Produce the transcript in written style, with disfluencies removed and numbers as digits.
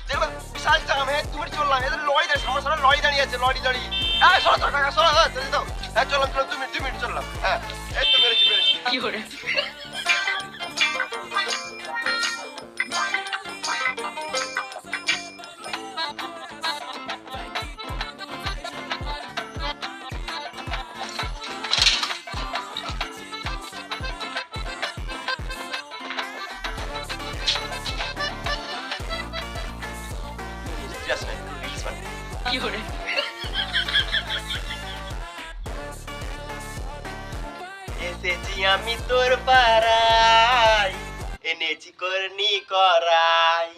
দেখলাম বিশাল জাম, হ্যাঁ তুমি চললাম, এদের লরি দাঁড়িয়ে, আমার সামনে লরি দাঁড়িয়ে আছে, লরি দাঁড়িয়ে, হ্যাঁ সরো তো কাকা, সরো, হ্যাঁ চলে দাও, হ্যাঁ চললাম চললাম, 2 মিনিট চললাম, হ্যাঁ এই তো বেড়েছি। Just like this one. এসেছি আমি তোর পাড়ায়, এনেছি করনি করাই।